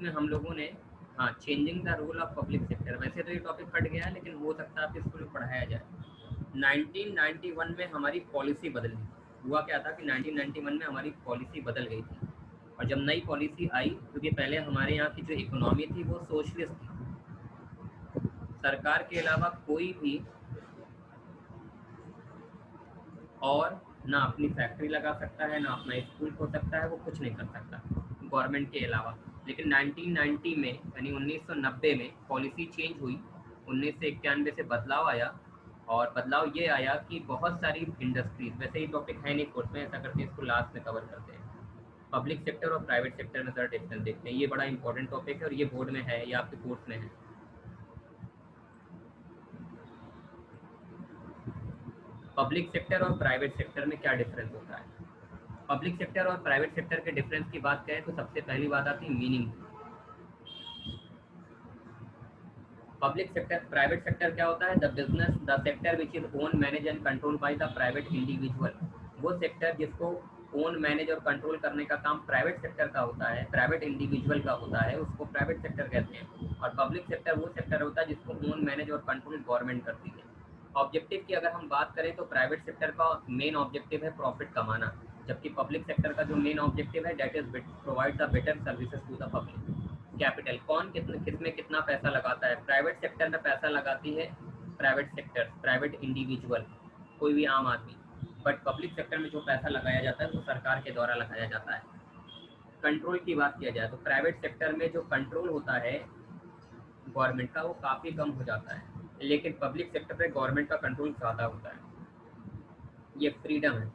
उसमें हम लोगों ने हाँ changing the role of public sector, वैसे तो ये टॉपिक कट गया है लेकिन हो सकता है आपके स्कूल में पढ़ाया जाए। 1991 में हमारी पॉलिसी बदली। हुआ क्या था कि 1991 में हमारी पॉलिसी बदल गई थी, और जब नई पॉलिसी आई, क्योंकि पहले हमारे यहाँ की जो इकोनॉमी थी वो सोशलिस्ट थी, सरकार के अलावा कोई भी और ना अपनी फैक्ट्री लगा सकता है, ना अपना स्कूल खोल सकता है, वो कुछ नहीं कर सकता गवर्नमेंट के अलावा। लेकिन 1990 में यानी 1990 में पॉलिसी चेंज हुई, 1991 से बदलाव आया, और बदलाव ये आया कि बहुत सारी इंडस्ट्रीज, वैसे ही टॉपिक है नहीं कोर्स में, ऐसा करके इसको लास्ट में कवर करते हैं। पब्लिक सेक्टर और प्राइवेट सेक्टर में सर डिफरेंस देखते हैं, ये बड़ा इंपॉर्टेंट टॉपिक है और ये बोर्ड में है, ये आपके कोर्स में है। पब्लिक सेक्टर और प्राइवेट सेक्टर में क्या डिफरेंस होता है? पब्लिक सेक्टर और प्राइवेट सेक्टर के डिफरेंस की बात करें तो सबसे पहली बात आती है meaning. Public sector, private sector क्या होता है? The business, the sector which is own manage and control by the private individual. वो सेक्टर जिसको ओन मैनेज और कंट्रोल करने का काम प्राइवेट सेक्टर का होता है, प्राइवेट इंडिविजुअल का होता है, उसको प्राइवेट सेक्टर कहते हैं। और पब्लिक सेक्टर वो सेक्टर होता है जिसको ओन मैनेज और कंट्रोल गवर्नमेंट करती है। ऑब्जेक्टिव की अगर हम बात करें तो प्राइवेट सेक्टर का मेन ऑब्जेक्टिव है प्रॉफिट कमाना, जबकि पब्लिक सेक्टर का जो मेन ऑब्जेक्टिव है that is provide the better services to the public. Capital कौन कितने किसमें कितना पैसा लगाता है? प्राइवेट सेक्टर में पैसा लगाती है प्राइवेट सेक्टर, प्राइवेट इंडिविजुअल, कोई भी आम आदमी। बट पब्लिक सेक्टर में जो पैसा लगाया जाता है वो सरकार के द्वारा लगाया जाता है। कंट्रोल की बात किया जाए तो प्राइवेट सेक्टर में जो कंट्रोल होता है गवर्नमेंट का वो काफ़ी कम हो जाता है, लेकिन पब्लिक सेक्टर पे गवर्नमेंट का कंट्रोल ज़्यादा होता है। ये फ्रीडम है।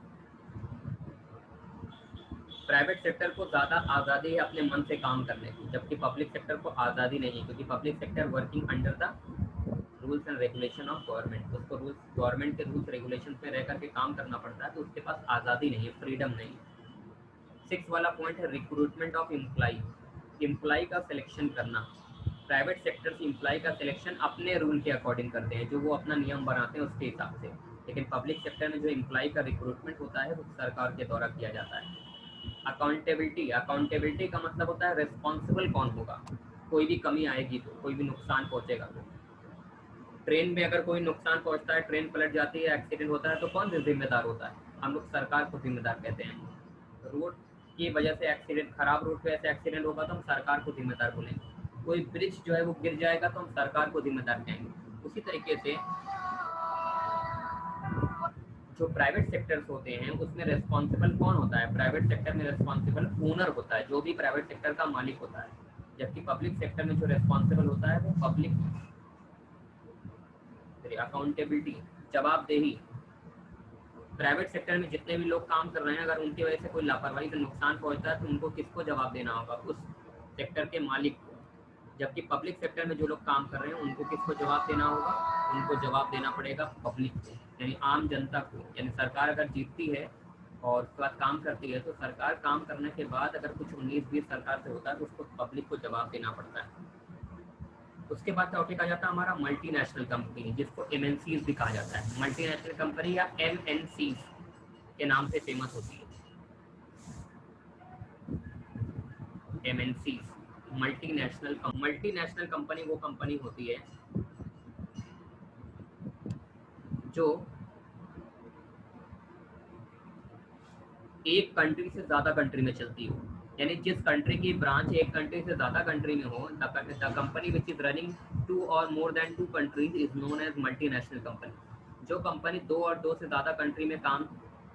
प्राइवेट सेक्टर को ज़्यादा आज़ादी है अपने मन से काम करने की, जबकि पब्लिक सेक्टर को आज़ादी नहीं, क्योंकि public sector working under the rules and regulation of government, उसको रूल्स, गवर्नमेंट के रूल्स रेगुलेशन में रह करके काम करना पड़ता है, तो उसके पास आज़ादी नहीं है, फ्रीडम नहीं। 6 वाला पॉइंट है रिक्रूटमेंट ऑफ एम्प्लाई, एम्प्लाई का सिलेक्शन करना। प्राइवेट सेक्टर से एम्प्लाई का सिलेक्शन अपने रूल के अकॉर्डिंग करते हैं, जो वो अपना नियम बनाते हैं उसके हिसाब से। लेकिन पब्लिक सेक्टर में जो एम्प्लाई का रिक्रूटमेंट होता है वो सरकार के द्वारा किया जाता है। अकाउंटेबिलिटी, अकाउंटेबिलिटी का मतलब होता है रिस्पॉन्सिबल कौन होगा, कोई भी कमी आएगी तो, कोई भी नुकसान पहुंचेगा तो। ट्रेन में अगर कोई नुकसान पहुंचता है, ट्रेन पलट जाती है, एक्सीडेंट होता है, तो कौन जिम्मेदार होता है? हम लोग सरकार को जिम्मेदार कहते हैं। रोड की वजह से एक्सीडेंट, खराब रोड पे ऐसे एक्सीडेंट होगा तो हम सरकार को जिम्मेदार बोलेंगे। कोई ब्रिज जो है वो गिर जाएगा तो हम सरकार को जिम्मेदार कहेंगे। उसी तरीके से जो प्राइवेट सेक्टर्स होते हैं उसमें रिस्पॉन्सिबल कौन होता है? प्राइवेट सेक्टर में रिस्पॉन्सिबल ओनर होता है, जो भी प्राइवेट सेक्टर का मालिक होता है, जबकि पब्लिक सेक्टर में जो रिस्पॉन्सिबल होता है वो पब्लिक। अकाउंटेबिलिटी, जवाबदेही। प्राइवेट सेक्टर में जितने भी लोग काम कर रहे हैं, अगर उनकी वजह से कोई लापरवाही से नुकसान पहुंचता है तो उनको किसको जवाब देना होगा? उस सेक्टर के मालिक को। जबकि पब्लिक सेक्टर में जो लोग काम कर रहे हैं उनको किसको जवाब देना होगा? उनको जवाब देना पड़ेगा पब्लिक को, यानी आम जनता को। यानी सरकार अगर जीतती है और उसके बाद काम करती है, तो सरकार काम करने के बाद अगर कुछ 19-20 सरकार से होता है तो उसको पब्लिक को जवाब देना पड़ता है। उसके बाद टॉपिक आ जाता है हमारा मल्टीनेशनल कंपनी, जिसको एमएनसीज भी कहा जाता है। मल्टीनेशनल कंपनी या एमएनसीज के नाम से फेमस होती है। एमएनसीज, मल्टीनेशनल कंपनी वो कंपनी होती है जो एक कंट्री से ज़्यादा कंट्री में चलती हो, यानी जिस कंट्री की ब्रांच एक कंट्री से ज़्यादा कंट्री में हो, the company which is running 2 और more than 2 countries is known as multinational company. जो कंपनी 2 और 2 से ज़्यादा कंट्री में काम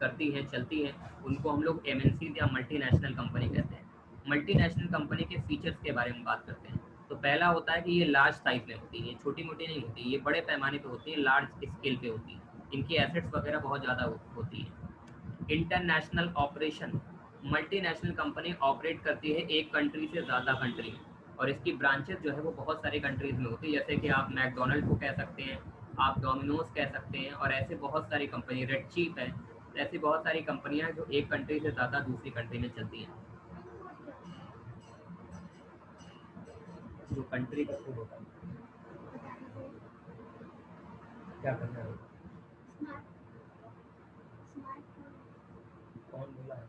करती है, चलती है, उनको हम लोग एमएनसी या मल्टीनेशनल कंपनी कहते हैं। मल्टीनेशनल कंपनी के फीचर्स के बारे में बात करते हैं। तो पहला होता है कि ये लार्ज साइज में होती है, छोटी मोटी नहीं होती, ये बड़े पैमाने पे होती है, लार्ज स्केल पे होती है, इनकी एसेट्स वगैरह बहुत ज़्यादा होती है। International operation, multinational company operate करती है एक कंट्री से ज़्यादा कंट्री में, और इसकी ब्रांचेस जो है वो बहुत सारी कंट्रीज में होती है, जैसे कि आप मैकडोनल्ड को कह सकते हैं, आप डोमिनोज कह सकते हैं, और ऐसे बहुत सारी कंपनी, रेड चीप है, ऐसी बहुत सारी कंपनियां जो एक कंट्री से ज़्यादा दूसरी कंट्री में चलती हैं। जो कंट्री का कोड होता है, क्या करना है? कौन बोला है?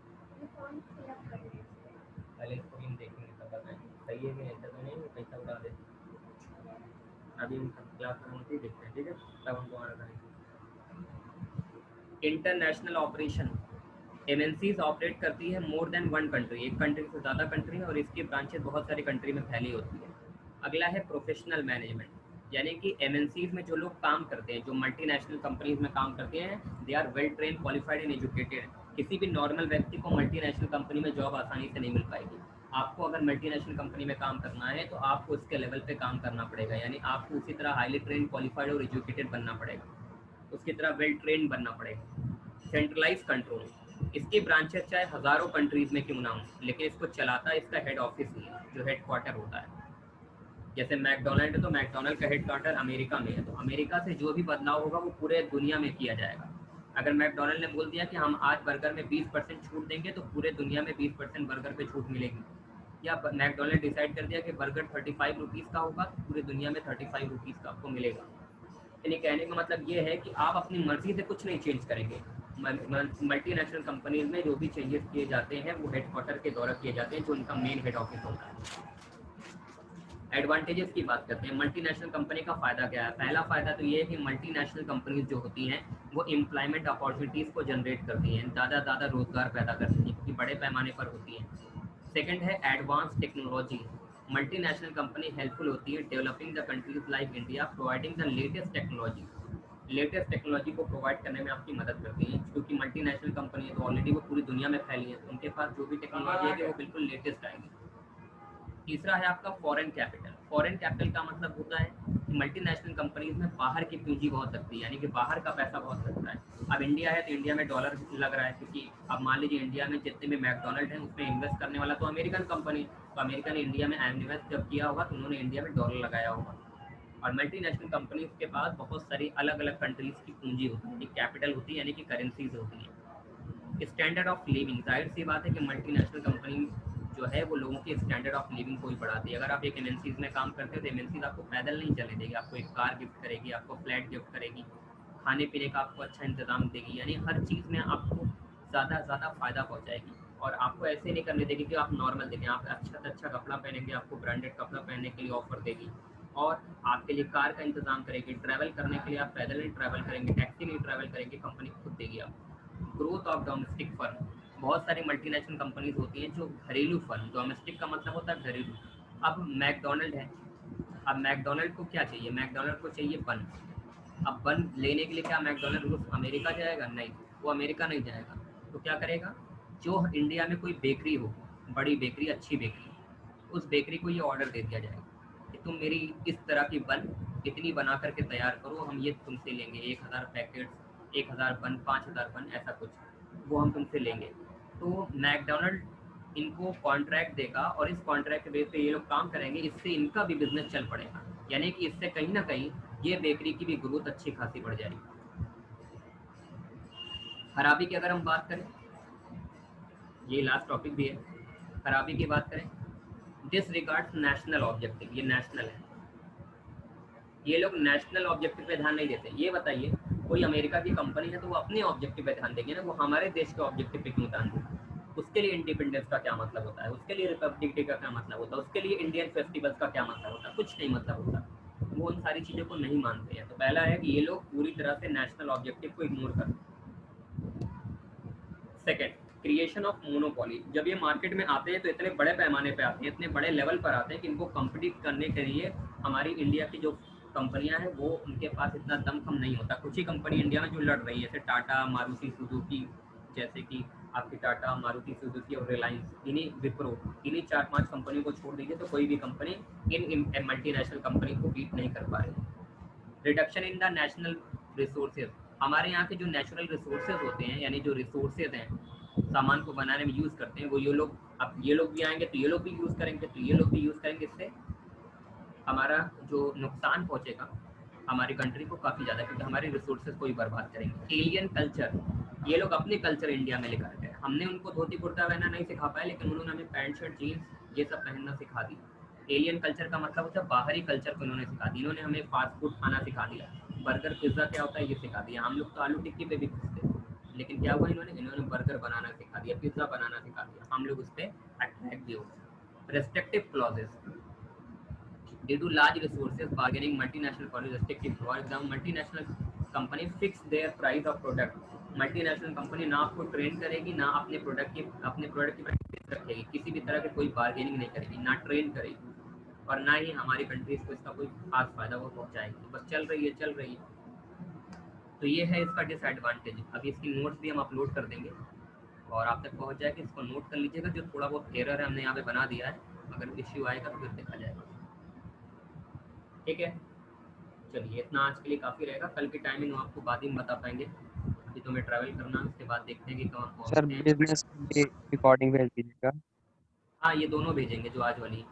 पहले स्क्रीन देखेंगे तब बताएंगे। सही है कि ऐसा तो नहीं पैसा उड़ा देते। अभी हम क्लास में होती देखते हैं, ठीक है, तब हम दोबारा करेंगे। इंटरनेशनल ऑपरेशन, एमएनसीज ऑपरेट करती है मोर देन वन कंट्री, एक कंट्री से ज़्यादा कंट्री है और इसकी ब्रांचेस बहुत सारी कंट्री में फैली होती है। अगला है प्रोफेशनल मैनेजमेंट, यानी कि एमएनसीज में जो लोग काम करते हैं, जो मल्टीनेशनल कंपनीज में काम करते हैं, they are well train, qualified and educated. किसी भी नॉर्मल व्यक्ति को मल्टीनेशनल कंपनी में जॉब आसानी से नहीं मिल पाएगी। आपको अगर मल्टीनेशनल कंपनी में काम करना है तो आपको उसके लेवल पे काम करना पड़ेगा, यानी आपको उसी तरह हाईली ट्रेन, क्वालिफाइड और एजुकेटेड बनना पड़ेगा, उसकी तरह वेल ट्रेन बनना पड़ेगा। सेंट्रलाइज कंट्रोल, इसकी ब्रांचेस चाहे हज़ारों कंट्रीज में क्यों ना हो, लेकिन इसको चलाता इसका हेड ऑफिस ही है, जो हेड क्वार्टर होता है। जैसे मैकडोनल्ड है तो मैकडोनल्ड का हेड क्वार्टर अमेरिका में है, तो अमेरिका से जो भी बदलाव होगा वो पूरे दुनिया में किया जाएगा। अगर मैकडोनल्ड ने बोल दिया कि हम आज बर्गर में 20% छूट देंगे तो पूरे दुनिया में 20% बर्गर पे छूट मिलेगी। या मैकडोनल्ड डिसाइड कर दिया कि बर्गर 35 रुपीज़ का होगा तो पूरी दुनिया में 35 रुपीज़ का आपको मिलेगा। यानी कहने का मतलब ये है कि आप अपनी मर्जी से कुछ नहीं चेंज करेंगे। मल्टीनेशनल कंपनीज में जो भी चेंजेस किए जाते हैं वो हेडक्वार्टर के द्वारा किए जाते हैं, जो उनका मेन हेड ऑफिस होता है। एडवांटेजेस की बात करते हैं, मल्टीनेशनल कंपनी का फ़ायदा क्या है। पहला फ़ायदा तो ये है कि मल्टीनेशनल कंपनीज जो होती हैं वो एम्प्लॉयमेंट अपॉर्चुनिटीज़ को जनरेट करती हैं, ज़्यादा रोजगार पैदा करती हैं, क्योंकि बड़े पैमाने पर होती हैं। सेकंड है advance technology, multinational company helpful होती है developing the countries like India, providing the latest technology. Latest technology को प्रोवाइड करने में आपकी मदद करती हैं, क्योंकि मल्टीनेशनल कंपनी है तो ऑलरेडी वो पूरी दुनिया में फैली है, तो उनके पास जो भी टेक्नोलॉजी है वो बिल्कुल लेटेस्ट आएगी। तीसरा है आपका फॉरेन कैपिटल। फॉरेन कैपिटल का मतलब होता है कि मल्टीनेशनल कंपनीज में बाहर की पूंजी बहुत लगती है, यानी कि बाहर का पैसा बहुत लगता है। अब इंडिया है तो इंडिया में डॉलर लग रहा है, क्योंकि अब मान लीजिए इंडिया में जितने भी मैकडोनल्ड हैं उसमें इन्वेस्ट करने वाला तो अमेरिकन कंपनी, तो अमेरिका ने इंडिया में इन्वेस्ट जब किया होगा तो उन्होंने इंडिया में डॉलर लगाया होगा। और मल्टीनेशनल कंपनीज के पास बहुत सारी अलग अलग कंट्रीज की पूंजी होती है, कैपिटल होती है, यानी कि करेंसीज होती है। स्टैंडर्ड ऑफ लिविंग, जाहिर सी बात है कि मल्टीनेशनल कंपनी जो है वो लोगों की स्टैंडर्ड ऑफ लिविंग को ही बढ़ाती है। अगर आप एक एमएनसीज में काम करते हो तो एमएनसीज आपको पैदल नहीं चले देगी, आपको एक कार गिफ्ट करेगी, आपको फ्लैट गिफ्ट करेगी, खाने पीने का आपको अच्छा इंतजाम देगी, यानी हर चीज़ में आपको ज़्यादा से ज़्यादा फ़ायदा पहुँचाएगी। और आपको ऐसे नहीं करने देगी कि आप नॉर्मल देखें, आप अच्छा से अच्छा कपड़ा पहनेंगे, आपको ब्रांडेड कपड़ा पहनने के लिए ऑफर देगी, और आपके लिए कार का इंतजाम करेगी। ट्रैवल करने के लिए आप पैदल नहीं ट्रैवल करेंगे, टैक्सी नहीं ट्रैवल करेंगे, कंपनी खुद देगी आपको। ग्रोथ ऑफ डोमेस्टिक फर्म, बहुत सारी मल्टीनेशनल कंपनीज होती हैं जो घरेलू फर्म, डोमेस्टिक का मतलब होता है घरेलू। अब मैकडोनल्ड है, अब मैकडोनल्ड को क्या चाहिए, मैकडोनल्ड को चाहिए बन। अब बन लेने के लिए क्या मैकडोनल्ड उस अमेरिका जाएगा? नहीं, वो अमेरिका नहीं जाएगा। तो क्या करेगा, जो इंडिया में कोई बेकरी हो, बड़ी बेकरी, अच्छी बेकरी, उस बेकरी को ये ऑर्डर दे दिया जाएगा कि तुम मेरी इस तरह की बन इतनी बना करके तैयार करो, हम ये तुमसे लेंगे 1000 पैकेट्स, 1000 बन, 5000 बन, ऐसा कुछ, वो हम तुमसे लेंगे। तो मैकडोनल्ड इनको कॉन्ट्रैक्ट देगा और इस कॉन्ट्रैक्ट बेस पे ये लोग काम करेंगे, इससे इनका भी बिजनेस चल पड़ेगा, यानी कि इससे कहीं ना कहीं ये बेकरी की भी ग्रोथ अच्छी खासी बढ़ जाएगी। खराबी की अगर हम बात करें, ये लास्ट टॉपिक भी है, खराबी की बात करें, डिसरिगार्ड्स नेशनल ऑब्जेक्टिव, ये नेशनल है, ये लोग नेशनल ऑब्जेक्टिव पे ध्यान नहीं देते। ये बताइए, कोई अमेरिका की कंपनी है तो वो अपने ऑब्जेक्टिव पे ध्यान देगी ना, वो हमारे देश के ऑब्जेक्टिव पे क्यों ध्यान देगी? उसके लिए इंडिपेंडेंस का क्या मतलब होता है, उसके लिए रिपब्लिक डे का क्या मतलब होता है, उसके लिए इंडियन फेस्टिवल्स का क्या मतलब होता है? कुछ नहीं मतलब होता, वो उन सारी चीज़ों को नहीं मानते हैं। तो पहला है कि ये लोग पूरी तरह से नेशनल ऑब्जेक्टिव को इग्नोर करते हैं। सेकेंड, क्रिएशन ऑफ मोनोपोली, जब ये मार्केट में आते हैं तो इतने बड़े पैमाने पे आते हैं, इतने बड़े लेवल पर आते हैं कि इनको कम्पिटिट करने के लिए हमारी इंडिया की जो कंपनियां हैं वो उनके पास इतना दमखम नहीं होता। कुछ ही कंपनी इंडिया में जो लड़ रही है, जैसे टाटा, मारुति सुजुकी, जैसे कि आपकी टाटा, मारुति सुजुकी और रिलायंस, इन्हीं विप्रो, इन्हीं 4-5 कंपनियों को छोड़ दीजिए तो कोई भी कंपनी इन मल्टीनेशनल कंपनी को बीट नहीं कर पा रही। Reduction in the national resources, हमारे यहाँ के जो नेचुरल रिसोर्सेज होते हैं, यानी जो रिसोर्सेज हैं सामान को बनाने में यूज़ करते हैं, वो ये लोग, अब ये लोग भी आएंगे तो ये लोग भी यूज़ करेंगे, तो ये लोग भी यूज़ करेंगे, इससे हमारा जो नुकसान पहुँचेगा हमारी कंट्री को काफ़ी ज़्यादा, क्योंकि हमारे रिसोर्सेज को ही बर्बाद करेंगे। एलियन कल्चर, ये लोग अपने कल्चर इंडिया में लेकर गए, हमने उनको धोती कुर्ता पहनना नहीं सिखा पाए, लेकिन उन्होंने हमें पैंट शर्ट जीन्स ये सब पहनना सिखा दी। एलियन कल्चर का मतलब होता है बाहरी कल्चर को इन्होंने सिखा दिया, इन्होंने हमें फास्ट फूड खाना सिखा दिया, बर्गर पिज्ज़ा क्या होता है ये सिखा दिया। हम लोग तो आलू टिक्की पे भी खुश थे, लेकिन क्या हुआ, इन्होंने बर्गर बनाना सिखा दिया, पिज्ज़ा बनाना सिखा दिया, हम लोग उस पर अट्रैक्ट भी हो गए। restrictive clauses due to large resources bargaining multinational policies restrictive, for example multinational company fix their price of product, multinational company ना आपको ट्रेन करेगी ना अपने प्रोडक्ट की प्राइस रखेगी, किसी भी तरह की कोई बार्गेनिंग नहीं करेगी, ना ट्रेन करेगी और ना ही हमारी कंट्रीज को इसका कोई खास फायदा वो पहुंचाएगी, बस चल रही है। तो ये है इसका डिसएडवांटेज। अभी इसकी नोट्स भी हम अपलोड कर देंगे और आप तक पहुंच जाएगा, इसको नोट कर लीजिएगा। जो थोड़ा बहुत एरर है हमने यहाँ पे बना दिया है, अगर इश्यू आएगा तो फिर देखा जाएगा। ठीक है, चलिए इतना आज के लिए काफ़ी रहेगा। कल की टाइमिंग हम आपको बाद ही में बता पाएंगे, अभी तो हमें ट्रैवल करना है, उसके बाद देखते हैं कि कहाँ सर पहुँचते हैं। बिजनेस की रिकॉर्डिंग भेज दीजिएगा। हाँ ये दोनों भेजेंगे जो आज वाली